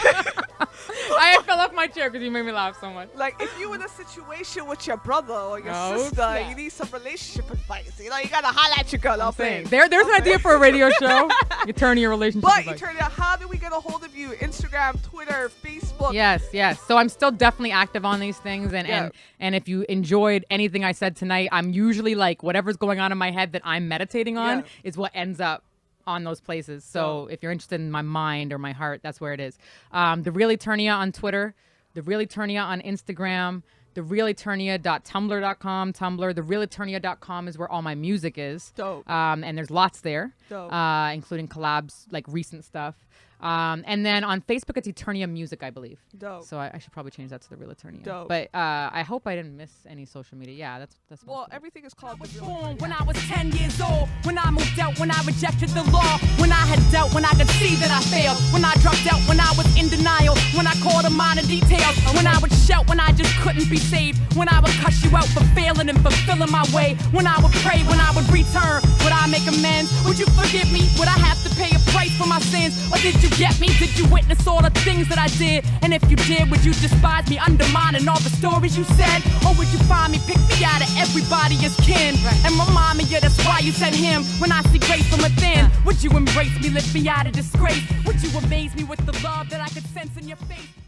I fell off my chair because you made me laugh so much. Like, if you in a situation with your brother or your sister, you need some relationship advice. You know, you got to holler at your girl. I'm saying. There's an idea for a radio show. Eternia relationship advice. But, Eternia, how do we get a hold of you? Instagram, Twitter, Facebook? Yes. So I'm still definitely active on these things. And if you enjoyed anything I said tonight, I'm usually like, whatever's going on in my head that I'm meditating on is what ends up on those places. So if you're interested in my mind or my heart, that's where it is. The Real Eternia on Twitter, The Real Eternia on Instagram, therealeternia.tumblr.com, Tumblr. Therealeternia.com is where all my music is. Dope. And there's lots there, including collabs, like recent stuff. And then on Facebook, it's Eternia Music, I believe. Dope. So I should probably change that to The Real Eternia. Dope. But I hope I didn't miss any social media. Yeah, that's well, everything is called The Real Eternia. When I was 10 years old, when I moved out, when I rejected the law, when I had doubt, when I could see that I failed, when I dropped out, when I was in denial, when I called a minor details, when I would shout, when I just couldn't be saved, when I would cuss you out for failing and fulfilling my way, when I would pray, when I would return, would I make amends? Would you forgive me? Would I have to pay a price for my sins? Or did you you get me? Did you witness all the things that I did? And if you did, would you despise me, undermining all the stories you said? Or would you find me, pick me out of everybody as kin? And remind me, yeah, that's why you sent him. When I see grace from within, would you embrace me, lift me out of disgrace? Would you amaze me with the love that I could sense in your face?